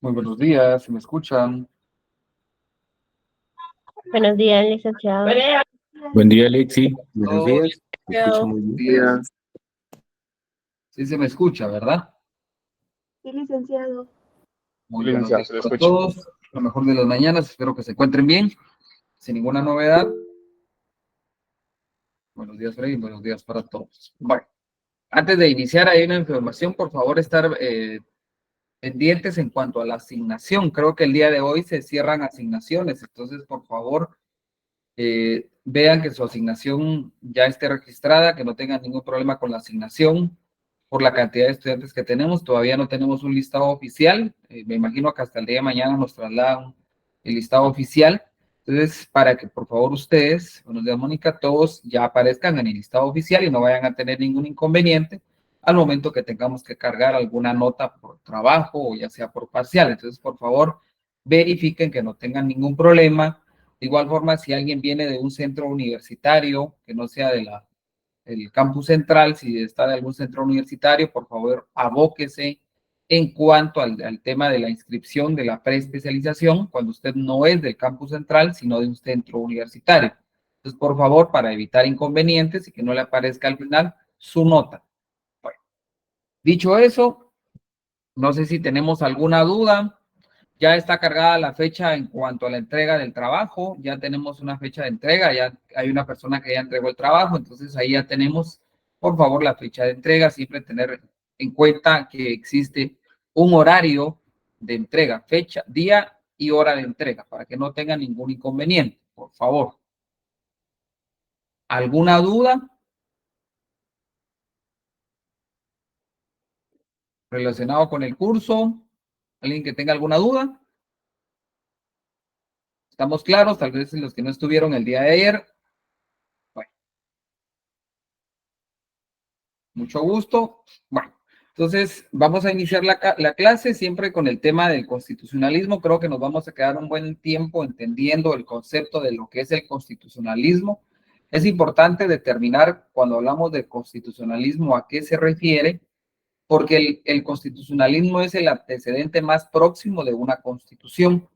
Muy buenos días, ¿se me escuchan? Buenos días, licenciado. Buen día, Alexi. Buenos Todos, días. ¿Me escucha muy buenos bien? días. Sí se me escucha, ¿verdad? Sí, licenciado. Muy buenos Licenciado, días se le para escucha. todos. Lo mejor de las mañanas, espero que se encuentren bien, sin ninguna novedad. Buenos días, Freddy, buenos días para todos. Bueno, antes de iniciar, hay una información, por favor, estar pendientes en cuanto a la asignación. Creo que el día de hoy se cierran asignaciones, entonces, por favor, vean que su asignación ya esté registrada, que no tengan ningún problema con la asignación por la cantidad de estudiantes que tenemos. Todavía no tenemos un listado oficial. Me imagino que hasta el día de mañana nos trasladan el listado oficial. Entonces, para que por favor ustedes, buenos días Mónica, todos ya aparezcan en el listado oficial y no vayan a tener ningún inconveniente al momento que tengamos que cargar alguna nota por trabajo o ya sea por parcial. Entonces, por favor, verifiquen que no tengan ningún problema. De igual forma, si alguien viene de un centro universitario que no sea el campus central, si está de algún centro universitario, por favor, abóquese en cuanto al tema de la inscripción de la preespecialización, cuando usted no es del campus central, sino de un centro universitario. Entonces, por favor, para evitar inconvenientes y que no le aparezca al final su nota. Bueno, dicho eso, no sé si tenemos alguna duda. Ya está cargada la fecha en cuanto a la entrega del trabajo, ya tenemos una fecha de entrega, ya hay una persona que ya entregó el trabajo, entonces ahí ya tenemos, por favor, la fecha de entrega, siempre tener en cuenta que existe un horario de entrega, fecha, día y hora de entrega, para que no tengan ningún inconveniente, por favor. ¿Alguna duda relacionado con el curso? ¿Alguien que tenga alguna duda? ¿Estamos claros? Tal vez los que no estuvieron el día de ayer. Bueno, mucho gusto. Bueno, entonces vamos a iniciar la clase siempre con el tema del constitucionalismo. Creo que nos vamos a quedar un buen tiempo entendiendo el concepto de lo que es el constitucionalismo. Es importante determinar cuando hablamos de constitucionalismo a qué se refiere, porque el constitucionalismo es el antecedente más próximo de una constitución.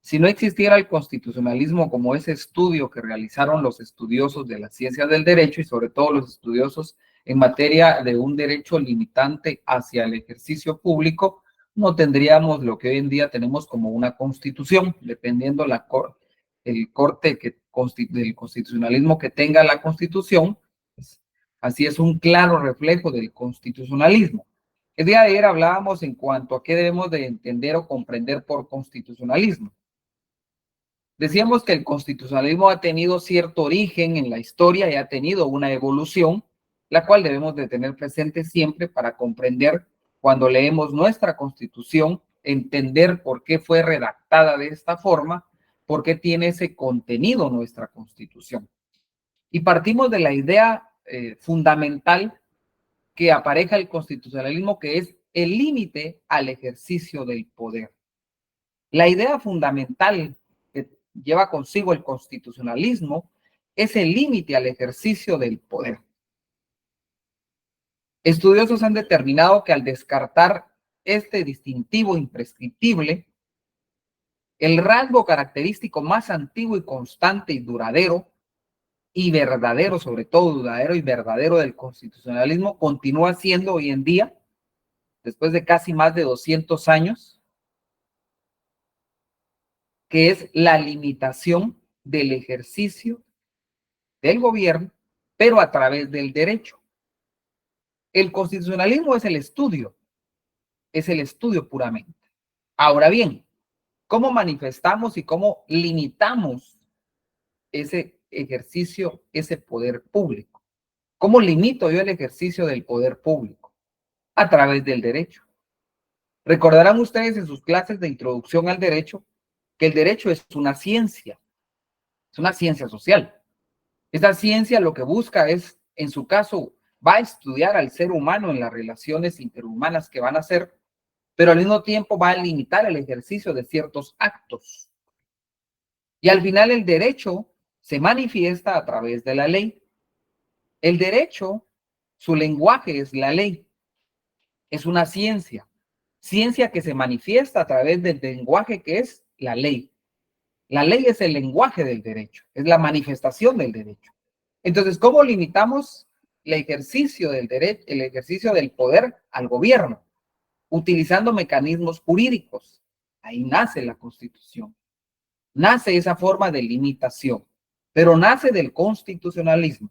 Si no existiera el constitucionalismo como ese estudio que realizaron los estudiosos de las ciencias del derecho y sobre todo los estudiosos en materia de un derecho limitante hacia el ejercicio público, no tendríamos lo que hoy en día tenemos como una constitución, dependiendo el corte del constitucionalismo que tenga la constitución. Pues, así es un claro reflejo del constitucionalismo. El día de ayer hablábamos en cuanto a qué debemos de entender o comprender por constitucionalismo. Decíamos que el constitucionalismo ha tenido cierto origen en la historia y ha tenido una evolución, la cual debemos de tener presente siempre para comprender cuando leemos nuestra constitución, entender por qué fue redactada de esta forma, por qué tiene ese contenido nuestra constitución. Y partimos de la idea fundamental que apareja el constitucionalismo, que es el límite al ejercicio del poder. La idea fundamental que lleva consigo el constitucionalismo es el límite al ejercicio del poder. Estudiosos han determinado que al descartar este distintivo imprescriptible, el rasgo característico más antiguo y constante y duradero y verdadero, sobre todo duradero y verdadero del constitucionalismo, continúa siendo hoy en día, después de casi más de 200 años, que es la limitación del ejercicio del gobierno, pero a través del derecho. El constitucionalismo es el estudio puramente. Ahora bien, ¿cómo manifestamos y cómo limitamos ese ejercicio, ese poder público? ¿Cómo limito yo el ejercicio del poder público? A través del derecho. Recordarán ustedes en sus clases de introducción al derecho que el derecho es una ciencia social. Esta ciencia lo que busca es, en su caso, va a estudiar al ser humano en las relaciones interhumanas que van a hacer, pero al mismo tiempo va a limitar el ejercicio de ciertos actos. Y al final el derecho se manifiesta a través de la ley. El derecho, su lenguaje es la ley, es una ciencia. ciencia que se manifiesta a través del lenguaje que es la ley. La ley es el lenguaje del derecho, es la manifestación del derecho. Entonces, ¿cómo limitamos el ejercicio del derecho, el ejercicio del poder al gobierno? Utilizando mecanismos jurídicos. Ahí nace la Constitución. Nace esa forma de limitación, pero nace del constitucionalismo.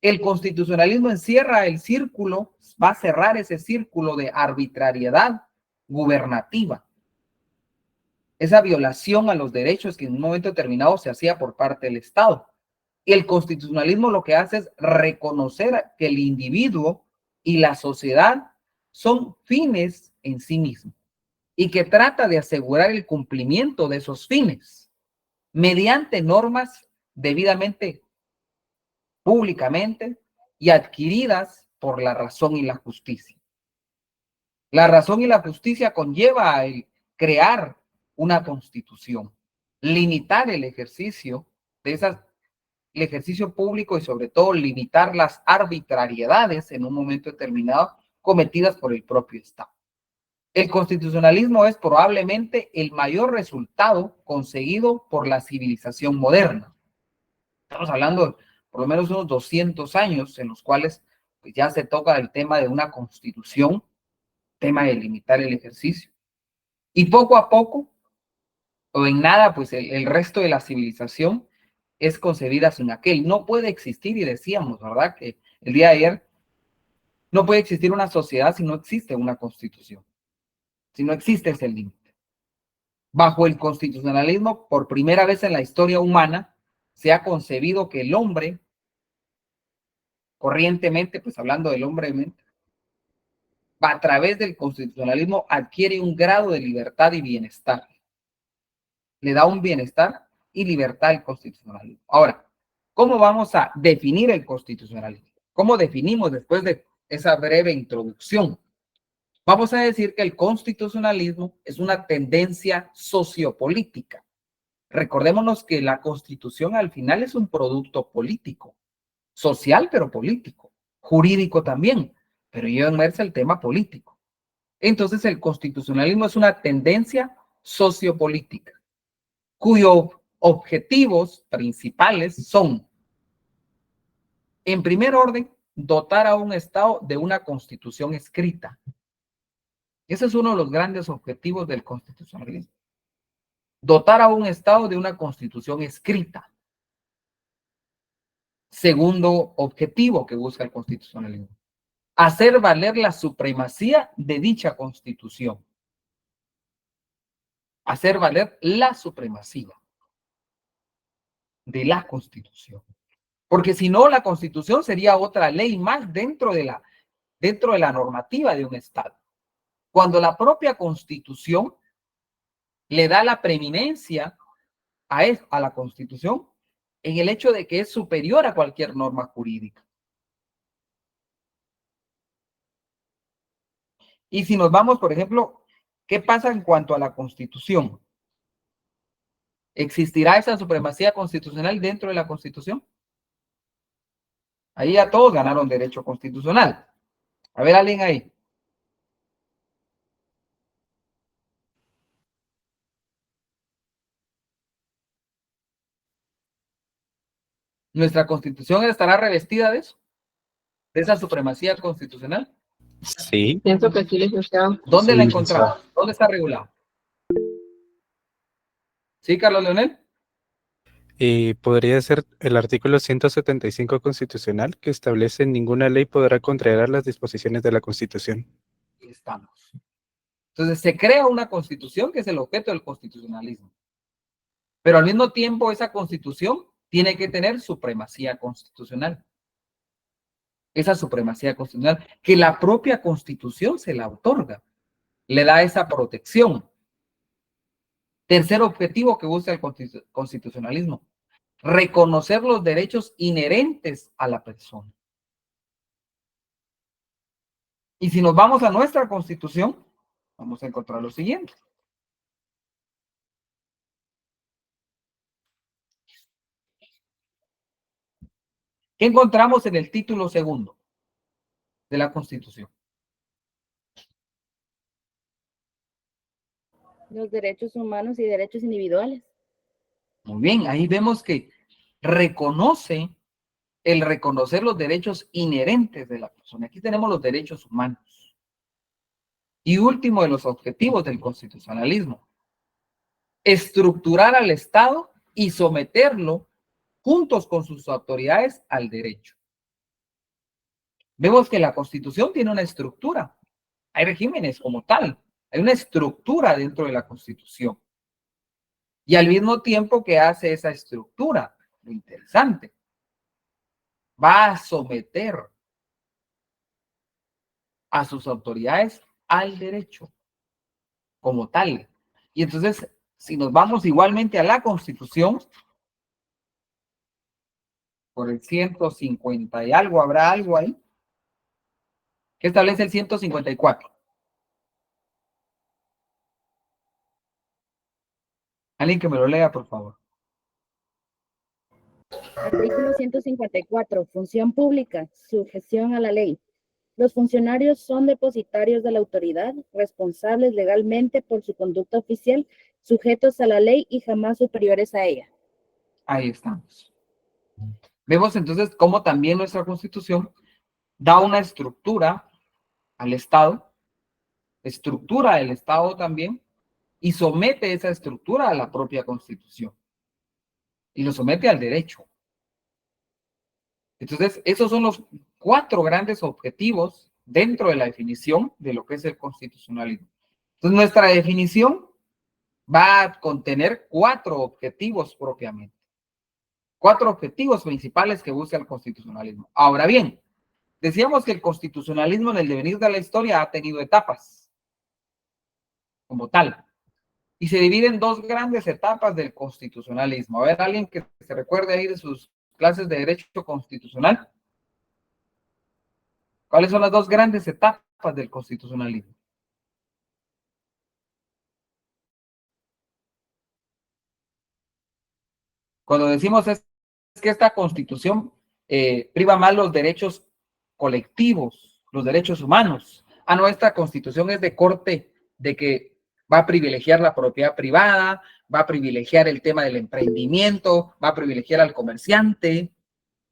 El constitucionalismo encierra el círculo, va a cerrar ese círculo de arbitrariedad gubernativa. Esa violación a los derechos que en un momento determinado se hacía por parte del Estado. El constitucionalismo lo que hace es reconocer que el individuo y la sociedad son fines en sí mismos y que trata de asegurar el cumplimiento de esos fines mediante normas debidamente, públicamente y adquiridas por la razón y la justicia. La razón y la justicia conlleva el crear una constitución, limitar el ejercicio de esas, el ejercicio público y sobre todo limitar las arbitrariedades en un momento determinado cometidas por el propio Estado. El constitucionalismo es probablemente el mayor resultado conseguido por la civilización moderna. Estamos hablando de por lo menos unos 200 años en los cuales pues, ya se toca el tema de una constitución, tema de limitar el ejercicio. Y poco a poco, o en nada, pues el resto de la civilización es concebida sin aquel. No puede existir, y decíamos, ¿verdad? Que el día de ayer no puede existir una sociedad si no existe una constitución, si no existe ese límite. Bajo el constitucionalismo, por primera vez en la historia humana, se ha concebido que el hombre, corrientemente, pues hablando del hombre, a través del constitucionalismo adquiere un grado de libertad y bienestar. Le da un bienestar y libertad al constitucionalismo. Ahora, ¿cómo vamos a definir el constitucionalismo? ¿Cómo definimos después de esa breve introducción? Vamos a decir que el constitucionalismo es una tendencia sociopolítica. Recordémonos que la Constitución al final es un producto político, social pero político, jurídico también, pero lleva inmersa el tema político. Entonces el constitucionalismo es una tendencia sociopolítica cuyos objetivos principales son, en primer orden, dotar a un Estado de una constitución escrita. Ese es uno de los grandes objetivos del constitucionalismo. Dotar a un Estado de una constitución escrita. Segundo objetivo que busca el constitucionalismo. Hacer valer la supremacía de dicha constitución. Hacer valer la supremacía de la constitución. Porque si no, la constitución sería otra ley más dentro de la normativa de un Estado. Cuando la propia constitución le da la preeminencia a la constitución en el hecho de que es superior a cualquier norma jurídica. Y si nos vamos, por ejemplo, ¿qué pasa en cuanto a la constitución? ¿Existirá esa supremacía constitucional dentro de la constitución? Ahí ya todos ganaron derecho constitucional. A ver, alguien ahí. ¿Nuestra constitución estará revestida de eso? ¿De esa supremacía constitucional? Sí. Pienso que sí, licenciado. ¿Dónde Sí, la encontramos? ¿Dónde está regulado? ¿Sí, Carlos Leonel? Y podría ser el artículo 175 constitucional que establece ninguna ley podrá contrariar las disposiciones de la Constitución. Ahí estamos. Entonces se crea una constitución que es el objeto del constitucionalismo. Pero al mismo tiempo esa constitución tiene que tener supremacía constitucional. Esa supremacía constitucional que la propia constitución se la otorga. Le da esa protección. Tercer objetivo que busca el constitucionalismo. Reconocer los derechos inherentes a la persona. Y si nos vamos a nuestra constitución, vamos a encontrar lo siguiente. ¿Qué encontramos en el título segundo de la Constitución? Los derechos humanos y derechos individuales. Muy bien, ahí vemos que reconoce el reconocer los derechos inherentes de la persona. Aquí tenemos los derechos humanos. Y último de los objetivos del constitucionalismo, estructurar al Estado y someterlo juntos con sus autoridades al derecho. Vemos que la Constitución tiene una estructura. Hay regímenes como tal. Hay una estructura dentro de la Constitución. Y al mismo tiempo que hace esa estructura, lo interesante, va a someter a sus autoridades al derecho como tal. Y entonces, si nos vamos igualmente a la Constitución, por el 150 y algo, habrá algo ahí, que establece el 154. Alguien que me lo lea, por favor. Artículo 154. Función pública. Sujeción a la ley. Los funcionarios son depositarios de la autoridad, responsables legalmente por su conducta oficial, sujetos a la ley y jamás superiores a ella. Ahí estamos. Vemos entonces cómo también nuestra Constitución da una estructura al Estado, estructura el Estado también, y somete esa estructura a la propia Constitución. Y lo somete al derecho. Entonces, esos son los 4 grandes objetivos dentro de la definición de lo que es el constitucionalismo. Entonces, nuestra definición va a contener 4 objetivos propiamente. 4 objetivos principales que busca el constitucionalismo. Ahora bien, decíamos que el constitucionalismo en el devenir de la historia ha tenido etapas, como tal, y se divide en 2 grandes etapas del constitucionalismo. A ver, alguien que se recuerde ahí de sus clases de derecho constitucional. ¿Cuáles son las 2 grandes etapas del constitucionalismo? Cuando decimos es que esta Constitución priva más los derechos colectivos, los derechos humanos. No, esta Constitución es de corte de que va a privilegiar la propiedad privada, va a privilegiar el tema del emprendimiento, va a privilegiar al comerciante.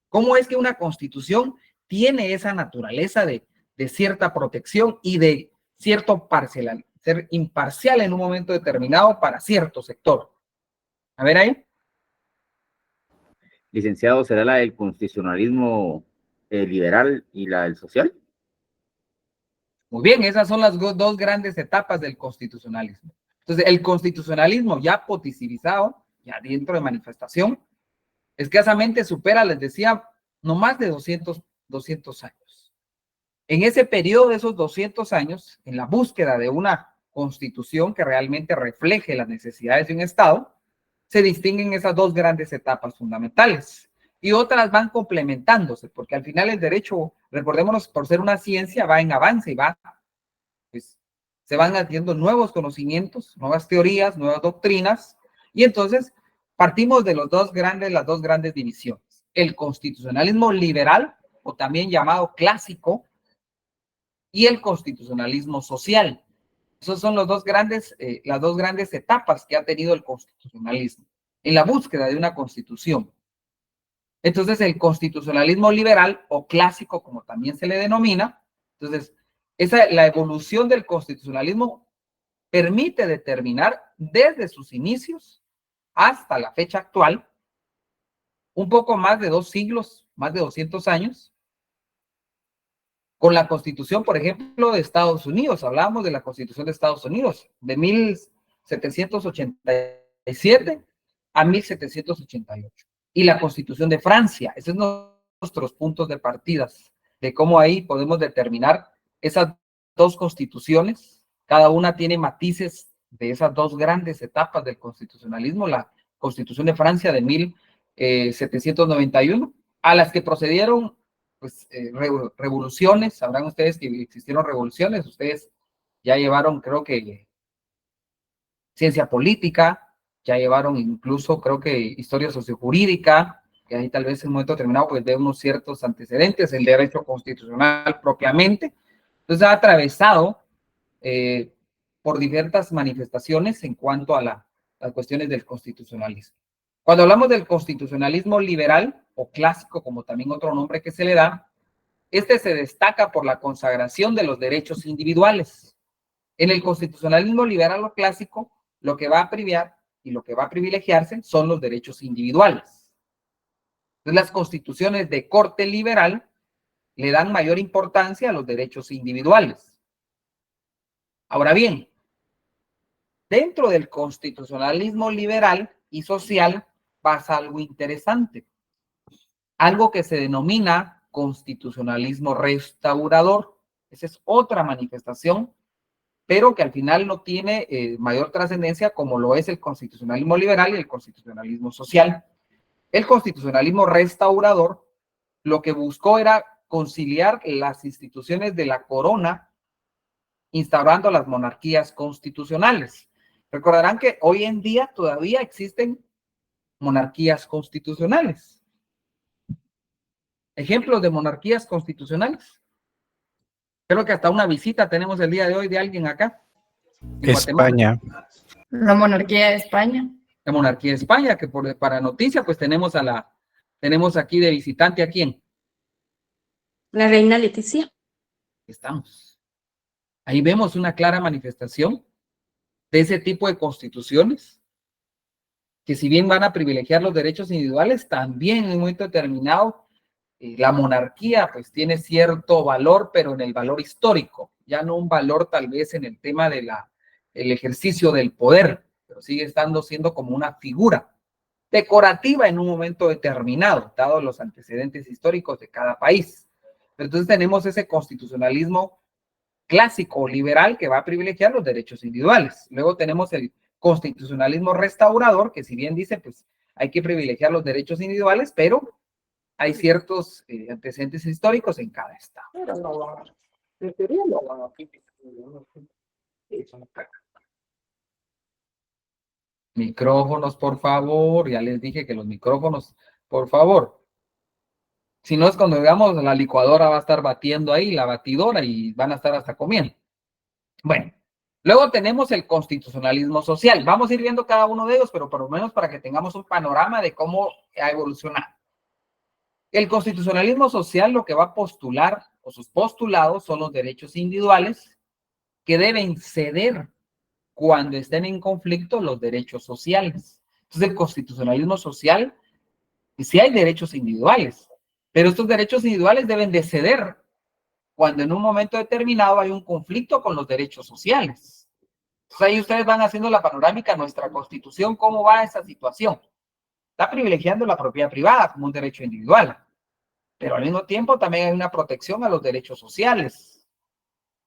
¿Cómo es que una Constitución tiene esa naturaleza de cierta protección y de cierto parcial, ser imparcial en un momento determinado para cierto sector? A ver ahí. Licenciado, ¿será la del constitucionalismo liberal y la del social? Muy bien, esas son las 2 grandes etapas del constitucionalismo. Entonces, el constitucionalismo ya positivizado, ya dentro de manifestación, escasamente supera, les decía, no más de 200 años. En ese periodo de esos 200 años, en la búsqueda de una constitución que realmente refleje las necesidades de un Estado, se distinguen esas 2 grandes etapas fundamentales. Y otras van complementándose, porque al final el derecho, recordémonos, por ser una ciencia, va en avance y va, pues, se van haciendo nuevos conocimientos, nuevas teorías, nuevas doctrinas, y entonces partimos de las dos grandes divisiones. El constitucionalismo liberal, o también llamado clásico, y el constitucionalismo social. Esas son las dos grandes etapas que ha tenido el constitucionalismo en la búsqueda de una constitución. Entonces, el constitucionalismo liberal o clásico, como también se le denomina, entonces, la evolución del constitucionalismo permite determinar desde sus inicios hasta la fecha actual, un poco más de 2 siglos, más de 200 años, con la Constitución, por ejemplo, de Estados Unidos. Hablábamos de la Constitución de Estados Unidos, de 1787 a 1788. Y la Constitución de Francia. Esos son nuestros puntos de partida, de cómo ahí podemos determinar esas 2 constituciones. Cada una tiene matices de esas 2 grandes etapas del constitucionalismo. La Constitución de Francia de 1791, a las que procedieron pues, revoluciones. Sabrán ustedes que existieron revoluciones. Ustedes ya llevaron, creo que, ciencia política, ya llevaron incluso, creo que, historia sociojurídica, que ahí tal vez en un momento determinado pues vemos ciertos antecedentes, el derecho constitucional propiamente. Entonces ha atravesado por diversas manifestaciones en cuanto a las cuestiones del constitucionalismo. Cuando hablamos del constitucionalismo liberal o clásico, como también otro nombre que se le da, este se destaca por la consagración de los derechos individuales. En el constitucionalismo liberal o clásico, lo que va a priviar y lo que va a privilegiarse son los derechos individuales. Entonces, las constituciones de corte liberal le dan mayor importancia a los derechos individuales. Ahora bien, dentro del constitucionalismo liberal y social pasa algo interesante, algo que se denomina constitucionalismo restaurador. Esa es otra manifestación, pero que al final no tiene mayor trascendencia como lo es el constitucionalismo liberal y el constitucionalismo social. El constitucionalismo restaurador lo que buscó era conciliar las instituciones de la corona, instaurando las monarquías constitucionales. Recordarán que hoy en día todavía existen monarquías constitucionales. Ejemplos de monarquías constitucionales. Creo que hasta una visita tenemos el día de hoy de alguien acá. España. La monarquía de España. La monarquía de España, que para noticia, pues tenemos aquí de visitante a quién. La reina Leticia. Estamos. Ahí vemos una clara manifestación de ese tipo de constituciones, que si bien van a privilegiar los derechos individuales, también en un momento determinado la monarquía pues tiene cierto valor, pero en el valor histórico, ya no un valor tal vez en el tema de el ejercicio del poder, pero sigue siendo como una figura decorativa en un momento determinado, dado los antecedentes históricos de cada país. Entonces tenemos ese constitucionalismo clásico liberal que va a privilegiar los derechos individuales. Luego tenemos el constitucionalismo restaurador, que si bien dice, pues hay que privilegiar los derechos individuales, pero hay ciertos antecedentes históricos en cada estado. Micrófonos, por favor. Ya les dije que los micrófonos, por favor. Si no es cuando digamos la licuadora va a estar batiendo ahí, la batidora, y van a estar hasta comiendo. Bueno, luego tenemos el constitucionalismo social. Vamos a ir viendo cada uno de ellos, pero por lo menos para que tengamos un panorama de cómo ha evolucionado. El constitucionalismo social lo que va a postular, o sus postulados, son los derechos individuales que deben ceder cuando estén en conflicto los derechos sociales. Entonces, el constitucionalismo social, sí hay derechos individuales, pero estos derechos individuales deben de ceder cuando en un momento determinado hay un conflicto con los derechos sociales. Entonces, ahí ustedes van haciendo la panorámica, nuestra Constitución, ¿cómo va esa situación? Está privilegiando la propiedad privada como un derecho individual, pero al mismo tiempo también hay una protección a los derechos sociales,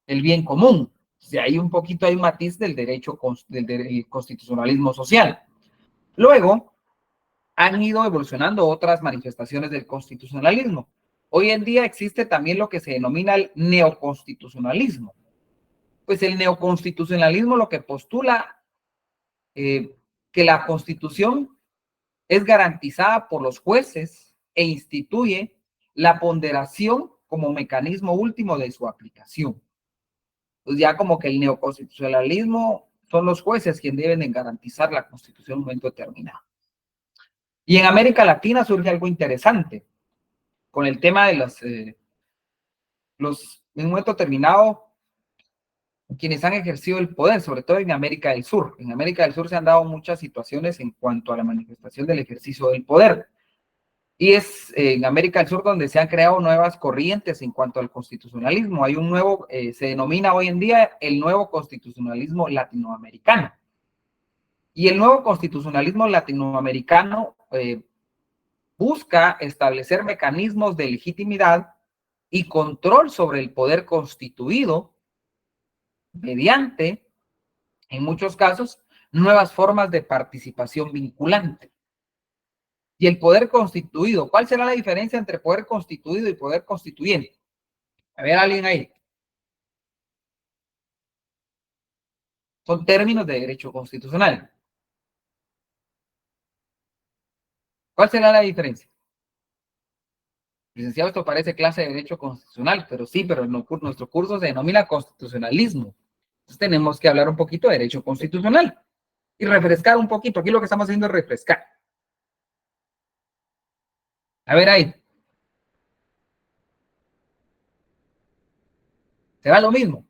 el bien común. De ahí un poquito hay un matiz del derecho, del constitucionalismo social. Luego, han ido evolucionando otras manifestaciones del constitucionalismo. Hoy en día existe también lo que se denomina el neoconstitucionalismo. Pues el neoconstitucionalismo lo que postula que la Constitución es garantizada por los jueces e instituye la ponderación como mecanismo último de su aplicación. Pues ya como que el neoconstitucionalismo son los jueces quienes deben garantizar la Constitución en un momento determinado. Y en América Latina surge algo interesante con el tema de en un momento determinado, quienes han ejercido el poder, sobre todo en América del Sur. En América del Sur se han dado muchas situaciones en cuanto a la manifestación del ejercicio del poder. Y es en América del Sur donde se han creado nuevas corrientes en cuanto al constitucionalismo. Hay un nuevo, se denomina hoy en día el nuevo constitucionalismo latinoamericano. Y el nuevo constitucionalismo latinoamericano busca establecer mecanismos de legitimidad y control sobre el poder constituido mediante, en muchos casos, nuevas formas de participación vinculante. Y el poder constituido, ¿cuál será la diferencia entre poder constituido y poder constituyente? A ver, alguien ahí. Son términos de derecho constitucional. ¿Cuál será la diferencia? Licenciado, esto parece clase de derecho constitucional, pero sí, pero nuestro curso se denomina constitucionalismo. Entonces tenemos que hablar un poquito de derecho constitucional y refrescar un poquito. Aquí lo que estamos haciendo es refrescar. A ver ahí. ¿Se va lo mismo?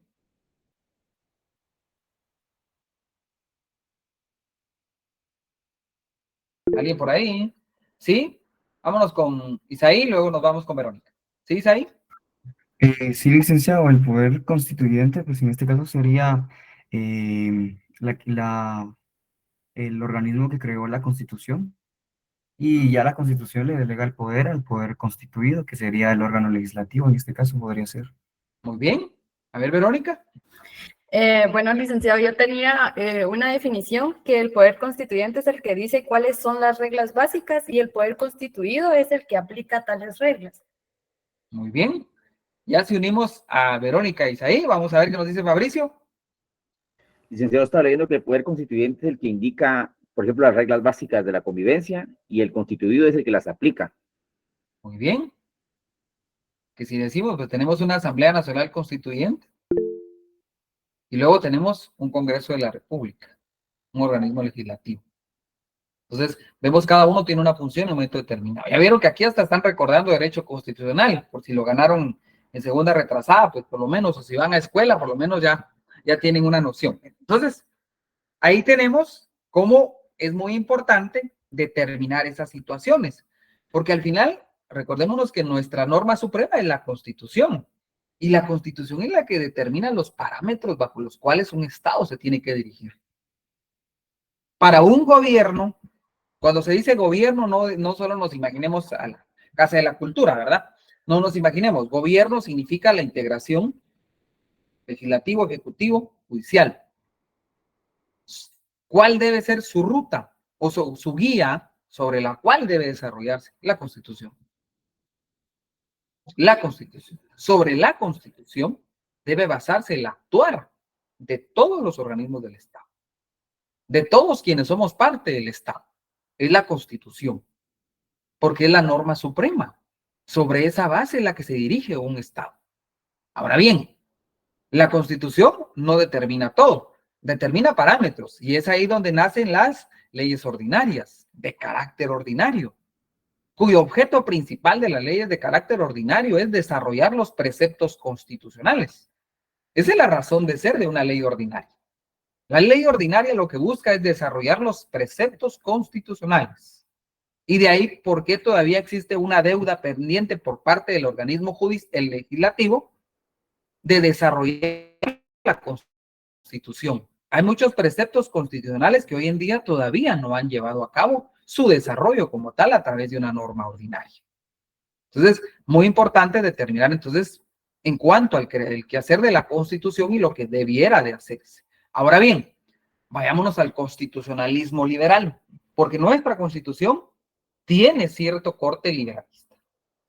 ¿Alguien por ahí? ¿Sí? Vámonos con Isaí, luego nos vamos con Verónica. ¿Sí, Isaí? Sí, licenciado, el poder constituyente, pues en este caso sería el organismo que creó la Constitución y ya la Constitución le delega el poder al poder constituido, que sería el órgano legislativo, en este caso podría ser. Muy bien. A ver, Verónica. Bueno, licenciado, yo tenía una definición que el poder constituyente es el que dice cuáles son las reglas básicas y el poder constituido es el que aplica tales reglas. Muy bien. Ya se unimos a Verónica e Isaí. Vamos a ver qué nos dice Fabricio. Licenciado, está leyendo que el poder constituyente es el que indica, por ejemplo, las reglas básicas de la convivencia y el constituido es el que las aplica. Muy bien. Que si decimos, pues tenemos una Asamblea Nacional Constituyente y luego tenemos un Congreso de la República, un organismo legislativo. Entonces, vemos cada uno tiene una función en un momento determinado. Ya vieron que aquí hasta están recordando derecho constitucional, por si lo ganaron en segunda retrasada, pues por lo menos, o si van a escuela, por lo menos ya tienen una noción. Entonces, ahí tenemos cómo es muy importante determinar esas situaciones, porque al final, recordémonos que nuestra norma suprema es la Constitución, y la Constitución es la que determina los parámetros bajo los cuales un Estado se tiene que dirigir. Para un gobierno, cuando se dice gobierno, no solo nos imaginemos a la Casa de la Cultura, ¿verdad? No nos imaginemos. Gobierno significa la integración legislativo, ejecutivo, judicial. ¿Cuál debe ser su ruta o su guía sobre la cual debe desarrollarse? La Constitución. La Constitución. Sobre la Constitución debe basarse el actuar de todos los organismos del Estado, de todos quienes somos parte del Estado. Es la Constitución, porque es la norma suprema. Sobre esa base es la que se dirige un Estado. Ahora bien, la Constitución no determina todo, determina parámetros, y es ahí donde nacen las leyes ordinarias, de carácter ordinario, cuyo objeto principal de las leyes de carácter ordinario es desarrollar los preceptos constitucionales. Esa es la razón de ser de una ley ordinaria. La ley ordinaria lo que busca es desarrollar los preceptos constitucionales. Y de ahí por qué todavía existe una deuda pendiente por parte del organismo el legislativo de desarrollar la Constitución. Hay muchos preceptos constitucionales que hoy en día todavía no han llevado a cabo su desarrollo como tal a través de una norma ordinaria. Entonces, muy importante determinar entonces en cuanto al quehacer de la Constitución y lo que debiera de hacerse. Ahora bien, vayámonos al constitucionalismo liberal, porque nuestra Constitución tiene cierto corte liberalista,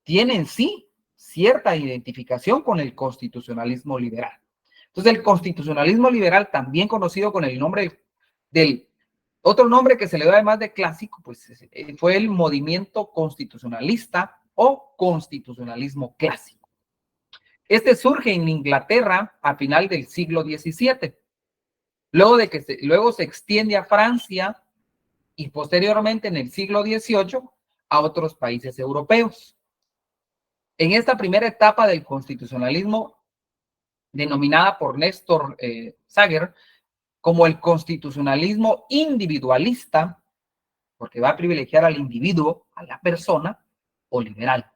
tiene en sí cierta identificación con el constitucionalismo liberal. Entonces, el constitucionalismo liberal, también conocido con el nombre otro nombre que se le da además de clásico, pues fue el movimiento constitucionalista o constitucionalismo clásico. Este surge en Inglaterra a final del siglo XVII, luego se extiende a Francia y posteriormente en el siglo XVIII a otros países europeos. En esta primera etapa del constitucionalismo, denominada por Néstor Sager como el constitucionalismo individualista, porque va a privilegiar al individuo, a la persona, o liberal.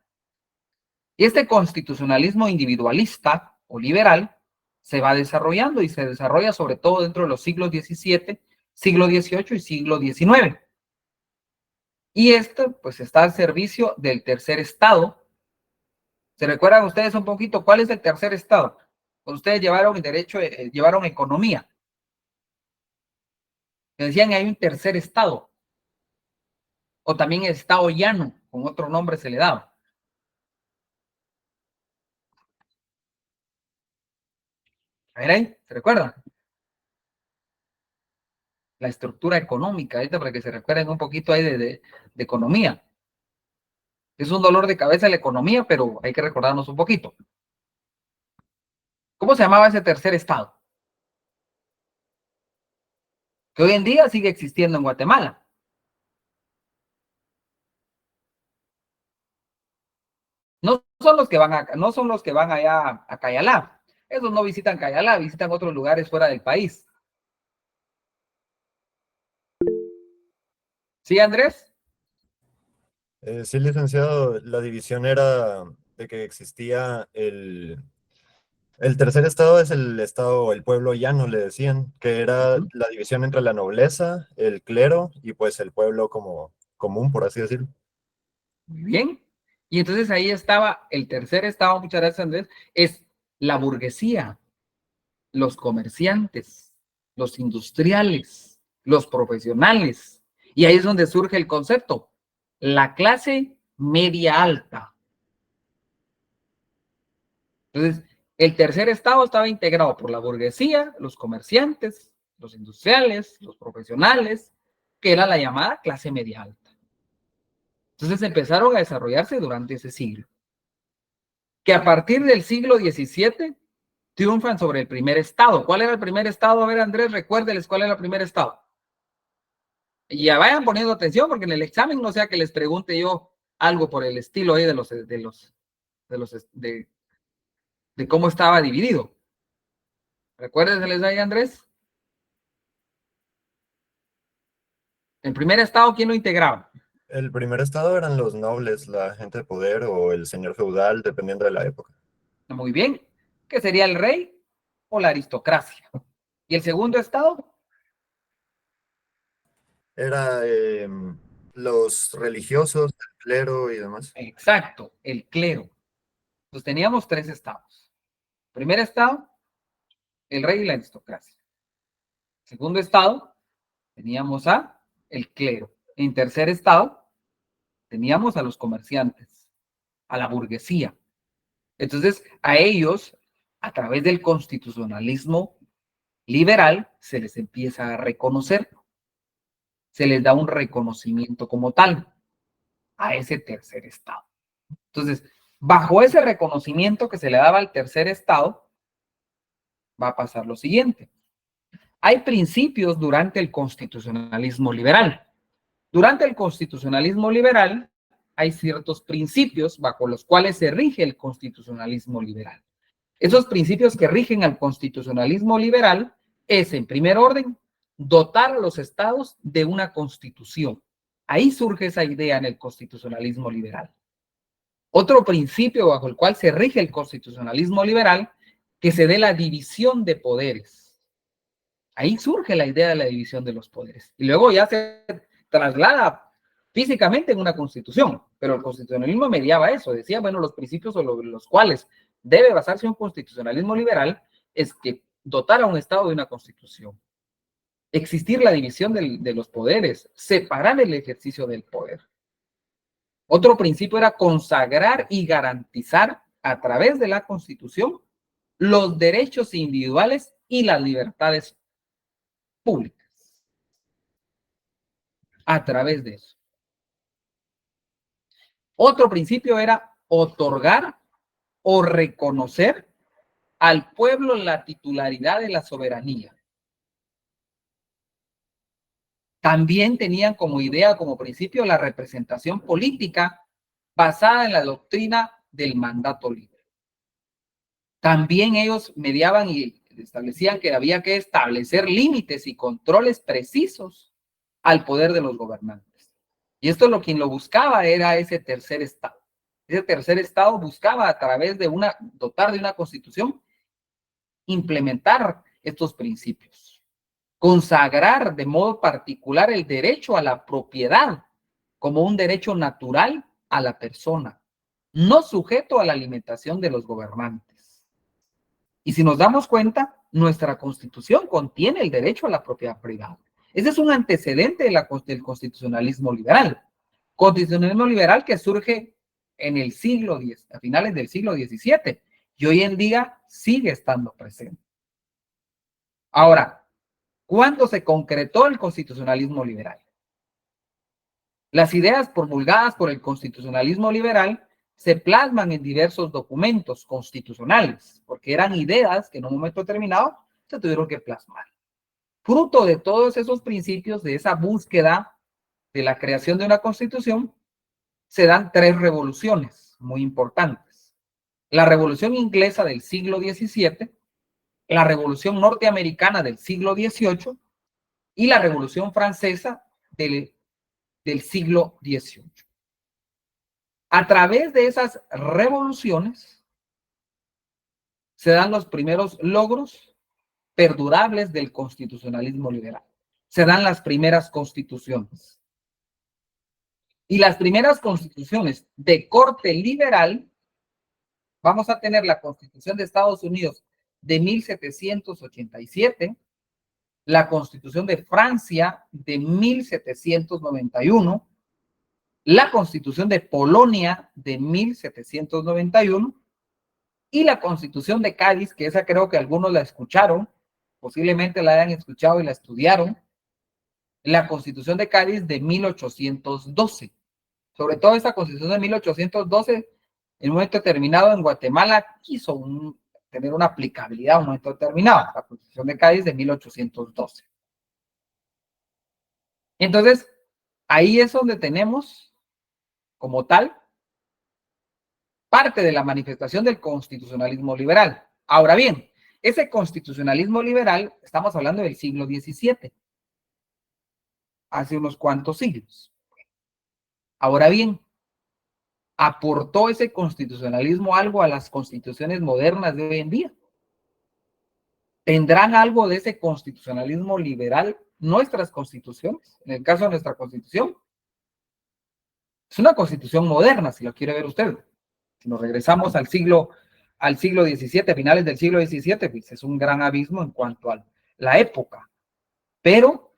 Y este constitucionalismo individualista o liberal se va desarrollando y se desarrolla sobre todo dentro de los siglos XVII, siglo XVIII y siglo XIX. Y esto pues está al servicio del tercer estado. ¿Se recuerdan ustedes un poquito cuál es el tercer estado? Cuando ustedes llevaron derecho, llevaron economía. Me decían que hay un tercer estado. O también el estado llano, con otro nombre se le daba. A ver ahí, ¿se recuerdan? La estructura económica, ahorita para que se recuerden un poquito ahí de economía. Es un dolor de cabeza la economía, pero hay que recordarnos un poquito. ¿Cómo se llamaba ese tercer estado? que hoy en día sigue existiendo en Guatemala. No son los que van allá a Cayalá. Esos no visitan Cayalá, visitan otros lugares fuera del país. ¿Sí, Andrés? Sí, licenciado, la división era de que existía el tercer estado es el estado, el pueblo llano, le decían, que era la división entre la nobleza, el clero y pues el pueblo como común, por así decirlo. Muy bien. Y entonces ahí estaba el tercer estado, muchas gracias, Andrés, es la burguesía, los comerciantes, los industriales, los profesionales. Y ahí es donde surge el concepto, la clase media alta. Entonces, el tercer estado estaba integrado por la burguesía, los comerciantes, los industriales, los profesionales, que era la llamada clase media alta. Entonces empezaron a desarrollarse durante ese siglo. Que a partir del siglo XVII triunfan sobre el primer estado. ¿Cuál era el primer estado? A ver, Andrés, recuérdeles cuál era el primer estado. Y ya vayan poniendo atención porque en el examen no sea que les pregunte yo algo por el estilo ahí de cómo estaba dividido. Recuérdenseles ahí, Andrés. El primer estado, ¿quién lo integraba? El primer estado eran los nobles, la gente de poder o el señor feudal, dependiendo de la época. Muy bien. ¿Qué sería el rey o la aristocracia? ¿Y el segundo estado? Era los religiosos, el clero y demás. Exacto, el clero. Entonces teníamos tres estados. Primer estado, el rey y la aristocracia. Segundo estado, teníamos a el clero. En tercer estado, teníamos a los comerciantes, a la burguesía. Entonces, a ellos, a través del constitucionalismo liberal, se les empieza a reconocer. Se les da un reconocimiento como tal a ese tercer estado. Entonces, bajo ese reconocimiento que se le daba al tercer estado, va a pasar lo siguiente. Hay principios durante el constitucionalismo liberal. Durante el constitucionalismo liberal hay ciertos principios bajo los cuales se rige el constitucionalismo liberal. Esos principios que rigen al constitucionalismo liberal es, en primer orden, dotar a los estados de una constitución. Ahí surge esa idea en el constitucionalismo liberal. Otro principio bajo el cual se rige el constitucionalismo liberal, que se dé la división de poderes. Ahí surge la idea de la división de los poderes. Y luego ya se traslada físicamente en una constitución, pero el constitucionalismo mediaba eso, decía, bueno, los principios sobre los cuales debe basarse un constitucionalismo liberal es que dotar a un Estado de una constitución, existir la división de los poderes, separar el ejercicio del poder. Otro principio era consagrar y garantizar a través de la Constitución los derechos individuales y las libertades públicas. A través de eso. Otro principio era otorgar o reconocer al pueblo la titularidad de la soberanía. También tenían como idea, como principio, la representación política basada en la doctrina del mandato libre. También ellos mediaban y establecían que había que establecer límites y controles precisos al poder de los gobernantes. Y esto lo quien lo buscaba era ese tercer estado. Ese tercer estado buscaba a través de dotar de una constitución, implementar estos principios, consagrar de modo particular el derecho a la propiedad como un derecho natural a la persona, no sujeto a la alimentación de los gobernantes. Y si nos damos cuenta, nuestra constitución contiene el derecho a la propiedad privada. Ese es un antecedente del constitucionalismo liberal. Constitucionalismo liberal que surge en el siglo X, a finales del siglo XVII, y hoy en día sigue estando presente. Ahora, ¿cuándo se concretó el constitucionalismo liberal? Las ideas promulgadas por el constitucionalismo liberal se plasman en diversos documentos constitucionales, porque eran ideas que en un momento determinado se tuvieron que plasmar. Fruto de todos esos principios, de esa búsqueda de la creación de una constitución, se dan 3 revoluciones muy importantes. La Revolución Inglesa del siglo XVII, la Revolución Norteamericana del siglo XVIII y la Revolución Francesa del siglo XVIII. A través de esas revoluciones se dan los primeros logros perdurables del constitucionalismo liberal. Se dan las primeras constituciones. Y las primeras constituciones de corte liberal, vamos a tener la Constitución de Estados Unidos de 1787, la Constitución de Francia de 1791, la Constitución de Polonia de 1791 y la Constitución de Cádiz, que esa creo que algunos la escucharon, posiblemente la hayan escuchado y la estudiaron, la Constitución de Cádiz de 1812. Sobre todo esta Constitución de 1812, en un momento determinado en Guatemala quiso tener una aplicabilidad a un momento determinado, la Constitución de Cádiz de 1812. Entonces, ahí es donde tenemos, como tal, parte de la manifestación del constitucionalismo liberal. Ahora bien, ese constitucionalismo liberal, estamos hablando del siglo XVII, hace unos cuantos siglos. Ahora bien, ¿aportó ese constitucionalismo algo a las constituciones modernas de hoy en día? ¿Tendrán algo de ese constitucionalismo liberal nuestras constituciones? En el caso de nuestra constitución, es una constitución moderna, si lo quiere ver usted. Si nos regresamos al siglo XVII, finales del siglo XVII, pues es un gran abismo en cuanto a la época. Pero,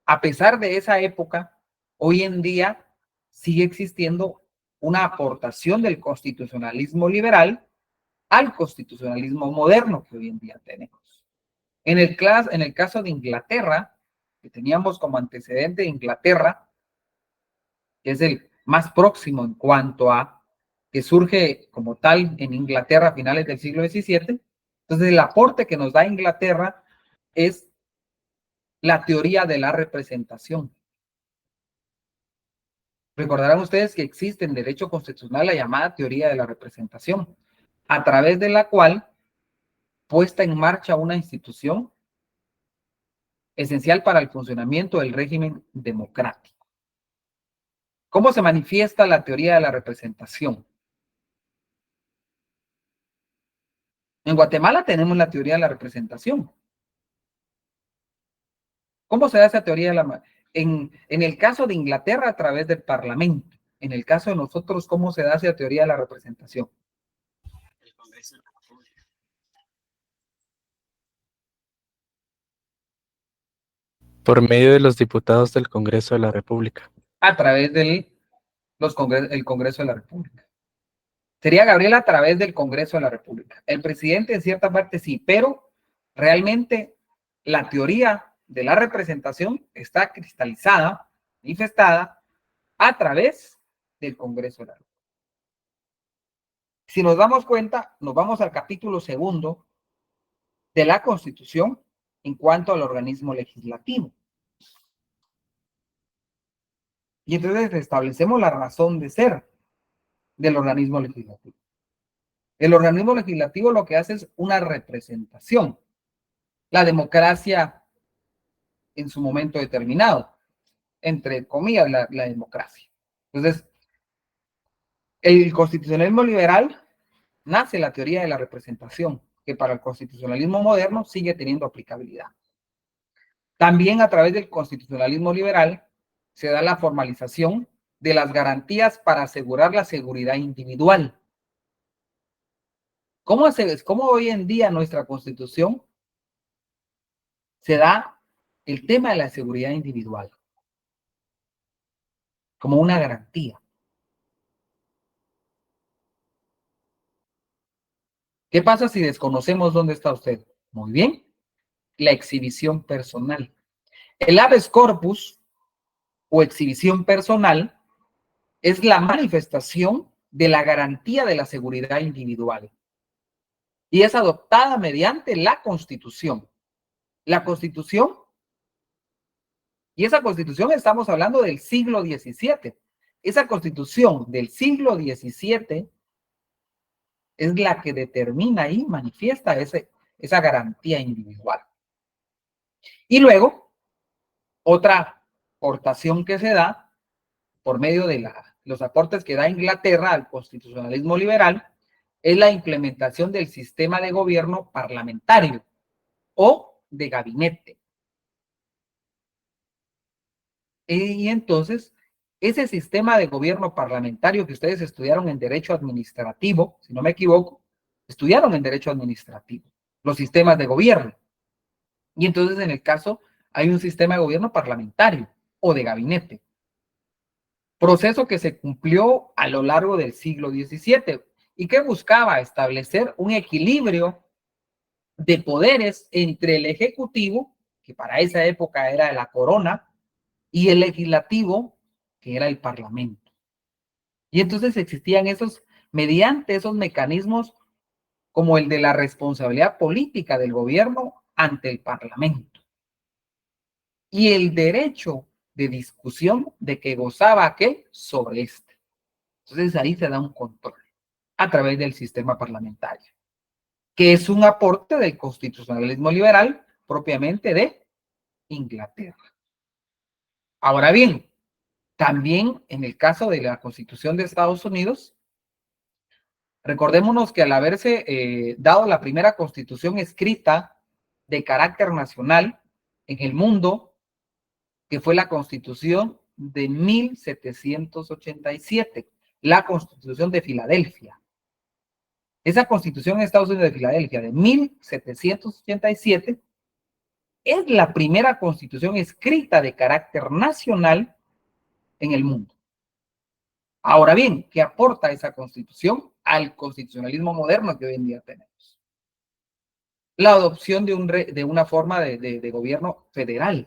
a pesar de esa época, hoy en día sigue existiendo una aportación del constitucionalismo liberal al constitucionalismo moderno que hoy en día tenemos. En el caso de Inglaterra, que teníamos como antecedente Inglaterra, que es el más próximo en cuanto a que surge como tal en Inglaterra a finales del siglo XVII. Entonces, el aporte que nos da Inglaterra es la teoría de la representación. Recordarán ustedes que existe en derecho constitucional la llamada teoría de la representación, a través de la cual, puesta en marcha una institución esencial para el funcionamiento del régimen democrático. ¿Cómo se manifiesta la teoría de la representación? En Guatemala tenemos la teoría de la representación. ¿Cómo se da esa teoría en el caso de Inglaterra, a través del Parlamento? En el caso de nosotros, ¿cómo se da esa teoría de la representación? Por medio de los diputados del Congreso de la República. A través del Congreso de la República. Sería, Gabriela, a través del Congreso de la República. El presidente en cierta parte sí, pero realmente la teoría de la representación está cristalizada, manifestada a través del Congreso de la República. Si nos damos cuenta, nos vamos al capítulo 2 de la Constitución en cuanto al organismo legislativo. Y entonces establecemos la razón de ser del organismo legislativo. El organismo legislativo lo que hace es una representación. La democracia en su momento determinado, entre comillas, la democracia. Entonces, el constitucionalismo liberal nace la teoría de la representación, que para el constitucionalismo moderno sigue teniendo aplicabilidad. También a través del constitucionalismo liberal se da la formalización de las garantías para asegurar la seguridad individual. ¿Cómo hoy en día nuestra Constitución se da el tema de la seguridad individual como una garantía? ¿Qué pasa si desconocemos dónde está usted? Muy bien, la exhibición personal. El habeas corpus o exhibición personal es la manifestación de la garantía de la seguridad individual y es adoptada mediante la Constitución. La Constitución Y esa constitución estamos hablando del siglo XVII. Esa constitución del siglo XVII es la que determina y manifiesta esa garantía individual. Y luego, otra aportación que se da por medio de los aportes que da Inglaterra al constitucionalismo liberal es la implementación del sistema de gobierno parlamentario o de gabinete. Y entonces, ese sistema de gobierno parlamentario que ustedes estudiaron en Derecho Administrativo, si no me equivoco, estudiaron en Derecho Administrativo, los sistemas de gobierno. Y entonces, en el caso, hay un sistema de gobierno parlamentario o de gabinete. Proceso que se cumplió a lo largo del siglo XVII y que buscaba establecer un equilibrio de poderes entre el Ejecutivo, que para esa época era la corona, y el Legislativo, que era el Parlamento. Y entonces existían mediante esos mecanismos, como el de la responsabilidad política del gobierno ante el Parlamento. Y el derecho de discusión de que gozaba aquel sobre este. Entonces ahí se da un control a través del sistema parlamentario, que es un aporte del constitucionalismo liberal propiamente de Inglaterra. Ahora bien, también en el caso de la Constitución de Estados Unidos, recordémonos que al haberse dado la primera constitución escrita de carácter nacional en el mundo, que fue la Constitución de 1787, la Constitución de Filadelfia. Esa Constitución en Estados Unidos de Filadelfia de 1787 es la primera constitución escrita de carácter nacional en el mundo. Ahora bien, ¿qué aporta esa constitución al constitucionalismo moderno que hoy en día tenemos? La adopción de una forma de gobierno federal.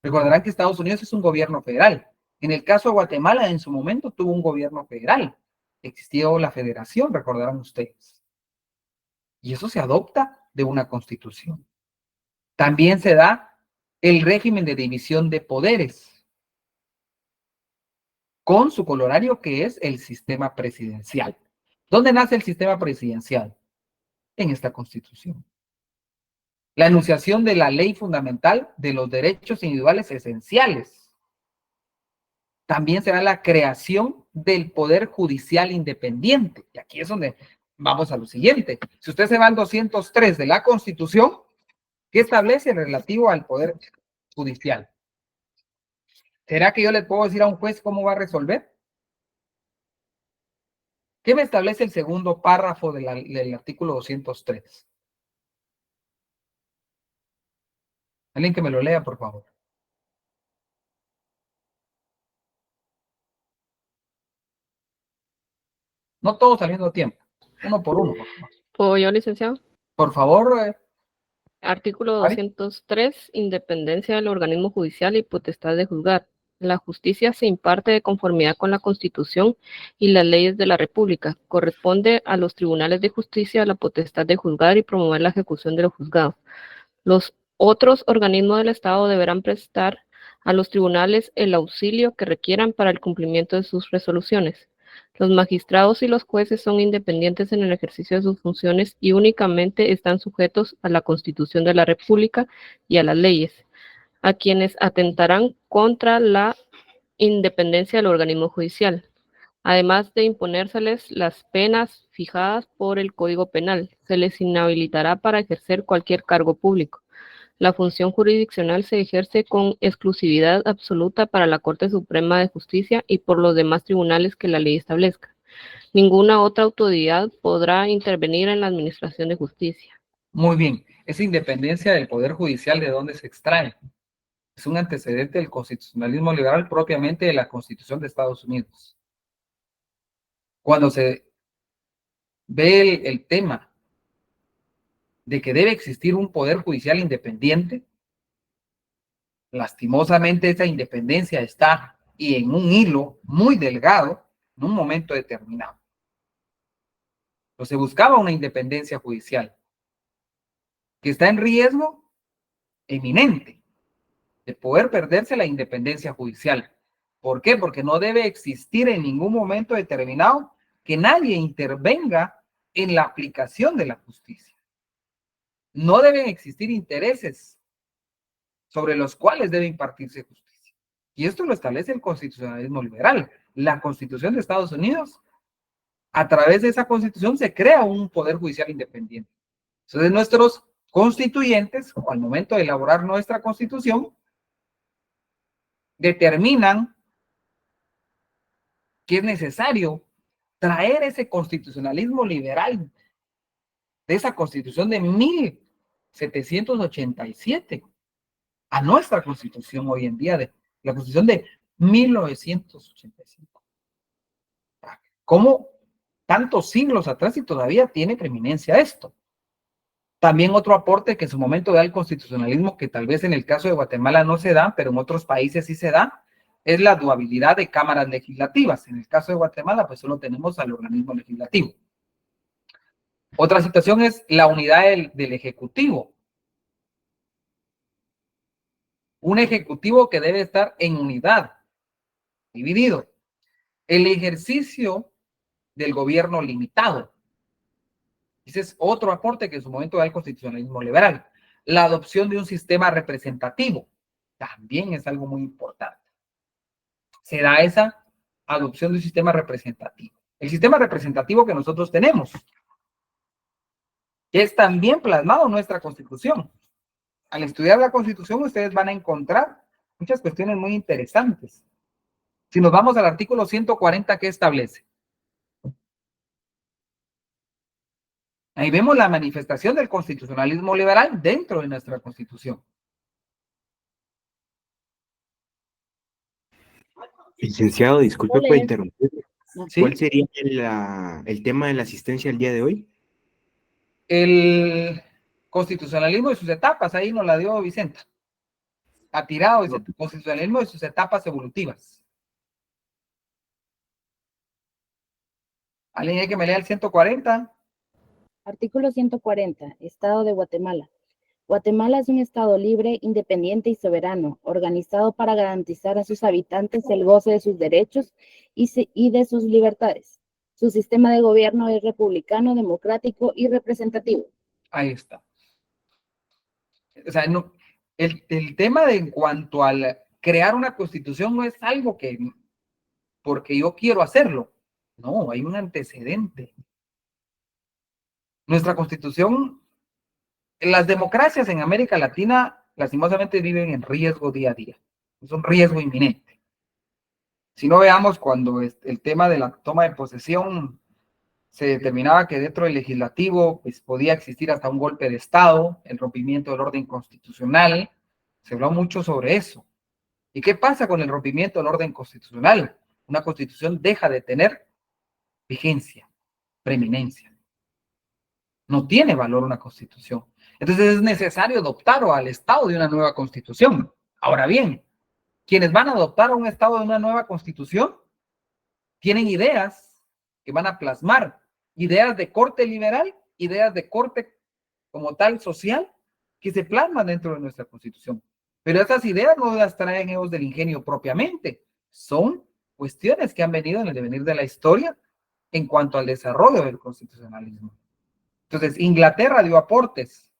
Recordarán que Estados Unidos es un gobierno federal. En el caso de Guatemala, en su momento tuvo un gobierno federal. Existió la federación, recordarán ustedes. Y eso se adopta de una constitución. También se da el régimen de división de poderes, con su corolario que es el sistema presidencial. ¿Dónde nace el sistema presidencial? En esta constitución. La enunciación de la ley fundamental de los derechos individuales esenciales. También será la creación del Poder Judicial Independiente. Y aquí es donde vamos a lo siguiente. Si usted se va al 203 de la Constitución, ¿qué establece relativo al Poder Judicial? ¿Será que yo le puedo decir a un juez cómo va a resolver? ¿Qué me establece el segundo párrafo del artículo 203? Alguien que me lo lea, por favor. No todos al mismo tiempo. Uno por uno, por favor. ¿Puedo yo, licenciado? Por favor. Artículo ¿Vale? 203, independencia del organismo judicial y potestad de juzgar. La justicia se imparte de conformidad con la Constitución y las leyes de la República. Corresponde a los tribunales de justicia la potestad de juzgar y promover la ejecución de lo juzgado. Los otros organismos del Estado deberán prestar a los tribunales el auxilio que requieran para el cumplimiento de sus resoluciones. Los magistrados y los jueces son independientes en el ejercicio de sus funciones y únicamente están sujetos a la Constitución de la República y a las leyes, a quienes atentarán contra la independencia del organismo judicial, además de imponérseles las penas fijadas por el Código Penal. Se les inhabilitará para ejercer cualquier cargo público. La función jurisdiccional se ejerce con exclusividad absoluta para la Corte Suprema de Justicia y por los demás tribunales que la ley establezca. Ninguna otra autoridad podrá intervenir en la administración de justicia. Muy bien. Esa independencia del Poder Judicial, ¿de dónde se extrae? Es un antecedente del constitucionalismo liberal propiamente de la Constitución de Estados Unidos. Cuando se ve el tema de que debe existir un poder judicial independiente, lastimosamente esa independencia está y en un hilo muy delgado en un momento determinado. Entonces se buscaba una independencia judicial que está en riesgo eminente de poder perderse la independencia judicial. ¿Por qué? Porque no debe existir en ningún momento determinado que nadie intervenga en la aplicación de la justicia. No deben existir intereses sobre los cuales debe impartirse justicia. Y esto lo establece el constitucionalismo liberal. La Constitución de Estados Unidos, a través de esa Constitución se crea un poder judicial independiente. Entonces nuestros constituyentes, al momento de elaborar nuestra Constitución, determinan que es necesario traer ese constitucionalismo liberal de esa Constitución de 1787 a nuestra Constitución hoy en día, de la Constitución de 1985. ¿Cómo tantos siglos atrás y todavía tiene preeminencia esto? También otro aporte que en su momento da el constitucionalismo, que tal vez en el caso de Guatemala no se da, pero en otros países sí se da, es la dualidad de cámaras legislativas. En el caso de Guatemala, pues solo tenemos al organismo legislativo. Otra situación es la unidad del Ejecutivo. Un Ejecutivo que debe estar en unidad, dividido. El ejercicio del gobierno limitado. Ese es otro aporte que en su momento da el constitucionalismo liberal. La adopción de un sistema representativo también es algo muy importante. Se da esa adopción de un sistema representativo. El sistema representativo que nosotros tenemos, que es también plasmado en nuestra Constitución. Al estudiar la Constitución, ustedes van a encontrar muchas cuestiones muy interesantes. Si nos vamos al artículo 140, ¿qué establece? Ahí vemos la manifestación del constitucionalismo liberal dentro de nuestra Constitución. Licenciado, disculpe por interrumpir. ¿Sí? ¿Cuál sería el tema de la asistencia el día de hoy? El constitucionalismo de sus etapas, ahí nos la dio Vicenta. Ha tirado ese constitucionalismo de sus etapas evolutivas. ¿Alguien hay que me lea el 140? Artículo 140. Estado de Guatemala. Guatemala es un estado libre, independiente y soberano, organizado para garantizar a sus habitantes el goce de sus derechos y de sus libertades. Su sistema de gobierno es republicano, democrático y representativo. Ahí está. O sea, no, el tema de en cuanto al crear una constitución no es algo que porque yo quiero hacerlo. No, hay un antecedente. Nuestra constitución, las democracias en América Latina lastimosamente viven en riesgo día a día. Es un riesgo inminente. Si no veamos cuando el tema de la toma de posesión se determinaba que dentro del legislativo pues, podía existir hasta un golpe de Estado, el rompimiento del orden constitucional, se habló mucho sobre eso. ¿Y qué pasa con el rompimiento del orden constitucional? Una constitución deja de tener vigencia, preeminencia. No tiene valor una constitución. Entonces es necesario adoptar al Estado de una nueva constitución. Ahora bien, quienes van a adoptar a un Estado de una nueva constitución tienen ideas que van a plasmar, ideas de corte liberal, ideas de corte como tal social, que se plasman dentro de nuestra constitución. Pero esas ideas no las traen ellos del ingenio propiamente, son cuestiones que han venido en el devenir de la historia en cuanto al desarrollo del constitucionalismo. Entonces, Inglaterra dio aportes,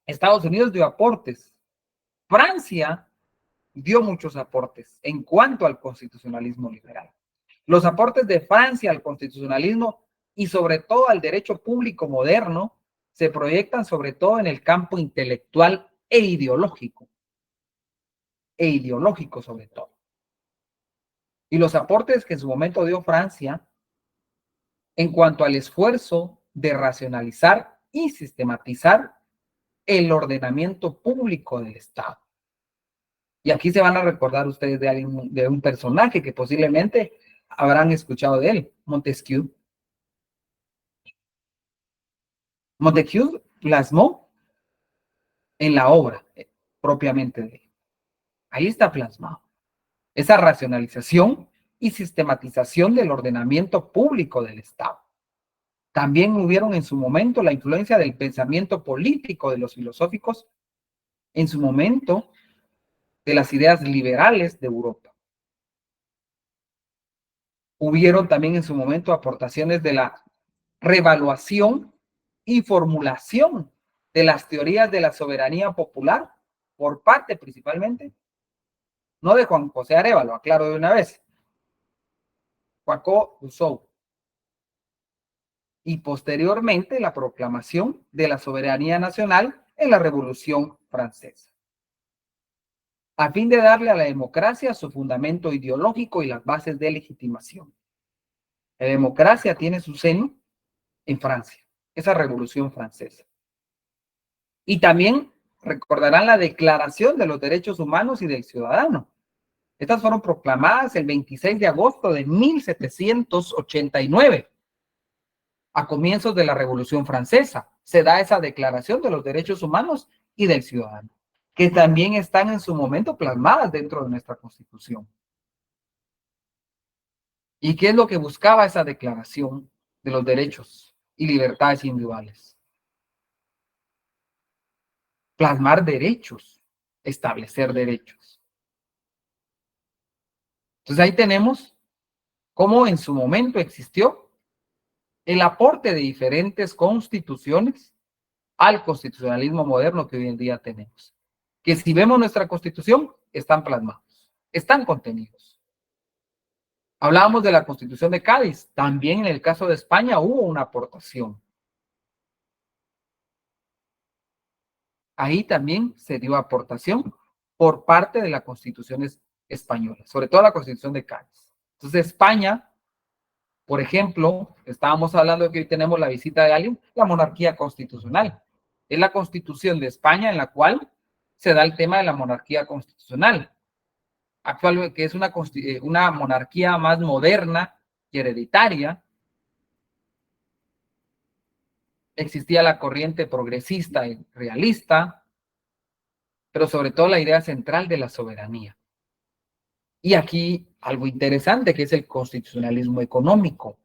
Estados Unidos dio aportes, Francia dio muchos aportes en cuanto al constitucionalismo liberal. Los aportes de Francia al constitucionalismo y sobre todo al derecho público moderno se proyectan sobre todo en el campo intelectual e ideológico sobre todo. Y los aportes que en su momento dio Francia en cuanto al esfuerzo de racionalizar y sistematizar el ordenamiento público del Estado. Y aquí se van a recordar ustedes de un personaje que posiblemente habrán escuchado de él, Montesquieu. Montesquieu plasmó en la obra propiamente de él. Ahí está plasmado esa racionalización y sistematización del ordenamiento público del Estado. También hubieron en su momento la influencia del pensamiento político de los filosóficos. En su momento, de las ideas liberales de Europa. Hubieron también en su momento aportaciones de la revaluación y formulación de las teorías de la soberanía popular por parte principalmente, no de Juan José Arévalo, aclaro de una vez, Jacob Rousseau, y posteriormente la proclamación de la soberanía nacional en la Revolución Francesa, a fin de darle a la democracia su fundamento ideológico y las bases de legitimación. La democracia tiene su seno en Francia, esa Revolución Francesa. Y también recordarán la Declaración de los Derechos Humanos y del Ciudadano. Estas fueron proclamadas el 26 de agosto de 1789, a comienzos de la Revolución Francesa. Se da esa Declaración de los Derechos Humanos y del Ciudadano, que también están en su momento plasmadas dentro de nuestra Constitución. ¿Y qué es lo que buscaba esa Declaración de los Derechos y Libertades Individuales? Plasmar derechos, establecer derechos. Entonces ahí tenemos cómo en su momento existió el aporte de diferentes constituciones al constitucionalismo moderno que hoy en día tenemos. Que si vemos nuestra Constitución, están plasmados, están contenidos. Hablábamos de la Constitución de Cádiz, también en el caso de España hubo una aportación. Ahí también se dio aportación por parte de las constituciones españolas, sobre todo la Constitución de Cádiz. Entonces España, por ejemplo, estábamos hablando de que hoy tenemos la visita de alguien, la monarquía constitucional. Es la Constitución de España en la cual se da el tema de la monarquía constitucional. Actualmente, que es una monarquía más moderna y hereditaria. Existía la corriente progresista y realista, pero sobre todo la idea central de la soberanía. Y aquí algo interesante que es el constitucionalismo económico.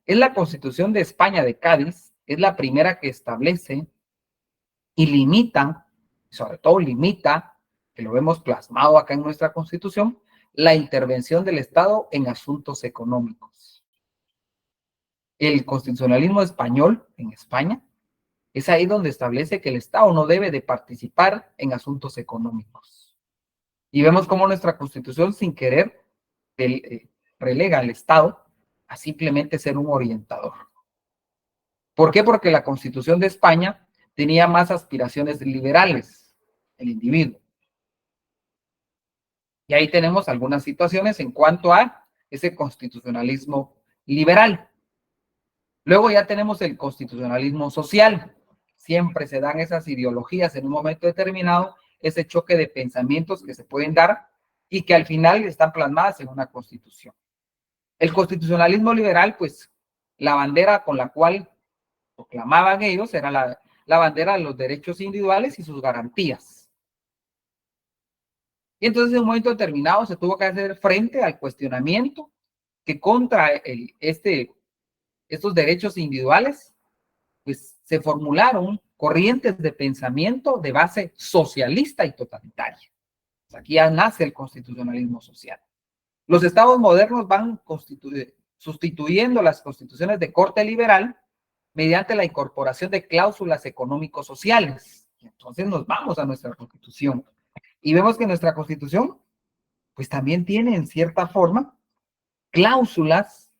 Es la Constitución de España de Cádiz, es la primera que establece y limita, sobre todo limita, que lo vemos plasmado acá en nuestra Constitución, la intervención del Estado en asuntos económicos. El constitucionalismo español en España es ahí donde establece que el Estado no debe de participar en asuntos económicos. Y vemos cómo nuestra Constitución, sin querer, relega al Estado a simplemente ser un orientador. ¿Por qué? Porque la Constitución de España tenía más aspiraciones liberales, el individuo. Y ahí tenemos algunas situaciones en cuanto a ese constitucionalismo liberal. Luego ya tenemos el constitucionalismo social. Siempre se dan esas ideologías en un momento determinado, ese choque de pensamientos que se pueden dar y que al final están plasmadas en una constitución. El constitucionalismo liberal, pues la bandera con la cual proclamaban ellos era la bandera de los derechos individuales y sus garantías. Y entonces en un momento determinado se tuvo que hacer frente al cuestionamiento que contra estos derechos individuales, pues se formularon corrientes de pensamiento de base socialista y totalitaria. Pues aquí ya nace el constitucionalismo social. Los estados modernos van sustituyendo las constituciones de corte liberal mediante la incorporación de cláusulas económico-sociales. Entonces nos vamos a nuestra Constitución y vemos que nuestra Constitución pues también tiene en cierta forma cláusulas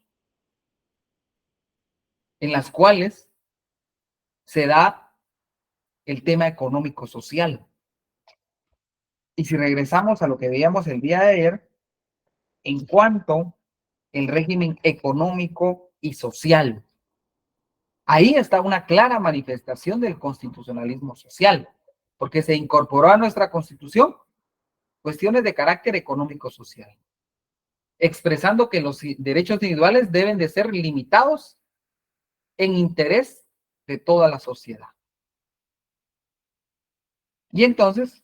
en las cuales se da el tema económico-social. Y si regresamos a lo que veíamos el día de ayer, en cuanto al régimen económico y social, ahí está una clara manifestación del constitucionalismo social, porque se incorporó a nuestra Constitución cuestiones de carácter económico-social, expresando que los derechos individuales deben de ser limitados en interés de toda la sociedad. Y entonces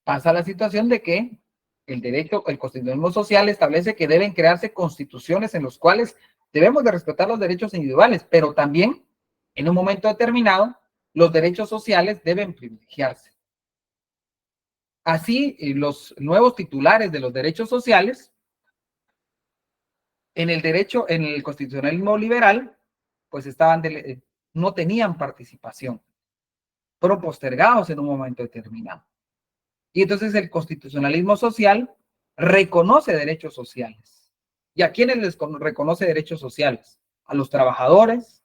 pasa la situación de que el constitucionalismo social establece que deben crearse constituciones en las cuales debemos de respetar los derechos individuales, pero también en un momento determinado los derechos sociales deben privilegiarse. Así, los nuevos titulares de los derechos sociales, en el constitucionalismo liberal, pues no tenían participación, fueron postergados en un momento determinado. Y entonces el constitucionalismo social reconoce derechos sociales. ¿Y a quiénes les reconoce derechos sociales? A los trabajadores,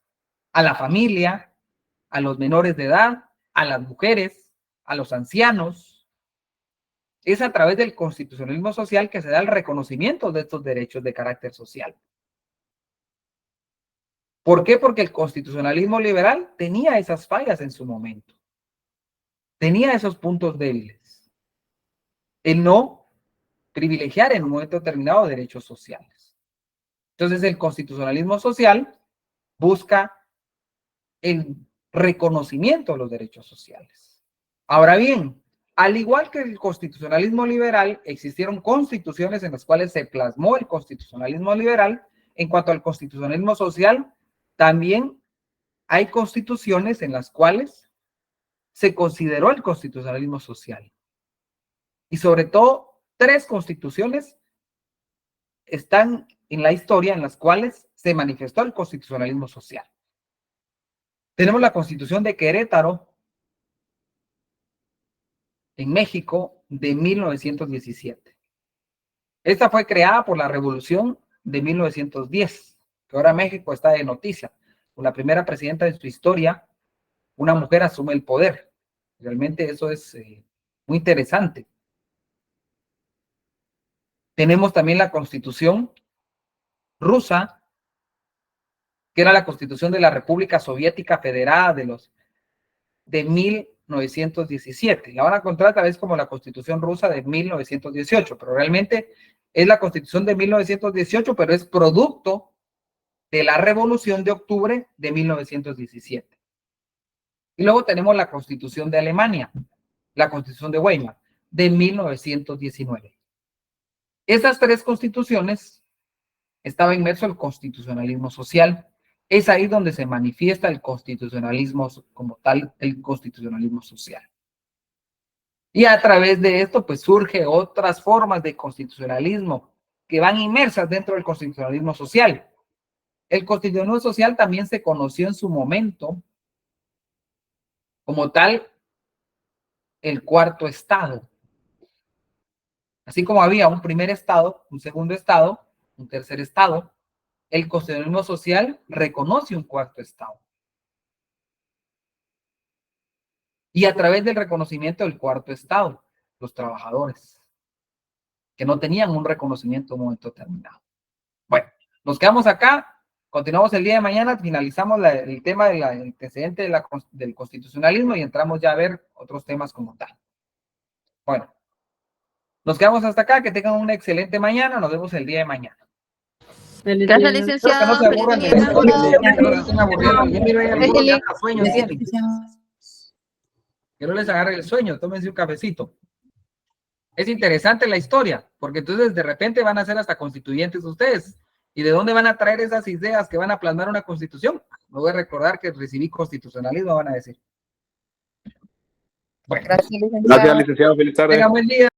a la familia, a los menores de edad, a las mujeres, a los ancianos. Es a través del constitucionalismo social que se da el reconocimiento de estos derechos de carácter social. ¿Por qué? Porque el constitucionalismo liberal tenía esas fallas en su momento. Tenía esos puntos débiles. El no privilegiar en un momento determinado derechos sociales. Entonces el constitucionalismo social busca el reconocimiento de los derechos sociales. Ahora bien, al igual que el constitucionalismo liberal, existieron constituciones en las cuales se plasmó el constitucionalismo liberal. En cuanto al constitucionalismo social, también hay constituciones en las cuales se consideró el constitucionalismo social. Y sobre todo, 3 constituciones están en la historia en las cuales se manifestó el constitucionalismo social. Tenemos la Constitución de Querétaro, en México, de 1917. Esta fue creada por la Revolución de 1910, que ahora México está de noticia. Con la primera presidenta de su historia, una mujer asume el poder. Realmente eso es muy interesante. Tenemos también la Constitución rusa, que era la Constitución de la República Soviética Federada de 1917. La van a encontrar tal vez como la Constitución rusa de 1918, pero realmente es la Constitución de 1918, pero es producto de la Revolución de Octubre de 1917. Y luego tenemos la Constitución de Alemania, la Constitución de Weimar, de 1919. Esas 3 constituciones estaba inmerso el constitucionalismo social. Es ahí donde se manifiesta el constitucionalismo como tal, el constitucionalismo social. Y a través de esto, pues surge otras formas de constitucionalismo que van inmersas dentro del constitucionalismo social. El constitucionalismo social también se conoció en su momento como tal el cuarto estado. Así como había un primer estado, un segundo estado, un tercer estado, el constitucionalismo social reconoce un cuarto estado. Y a través del reconocimiento del cuarto estado, los trabajadores, que no tenían un reconocimiento en un momento determinado. Bueno, nos quedamos acá, continuamos el día de mañana, finalizamos el tema del antecedente del constitucionalismo y entramos ya a ver otros temas como tal. Bueno, nos quedamos hasta acá, que tengan una excelente mañana, nos vemos el día de mañana. Gracias, licenciado. Que no se aburran de la historia, que no se estén aburriendo. Yo miro ahí algunos ya hasta sueño tienen. Que no les agarre el sueño, tómense un cafecito. Es interesante la historia, porque entonces de repente van a ser hasta constituyentes ustedes. ¿Y de dónde van a traer esas ideas que van a plasmar una constitución? Me voy a recordar que recibí constitucionalismo, van a decir. Bueno, Gracias, licenciado. Gracias, licenciado. Feliz tarde. tengan buen día.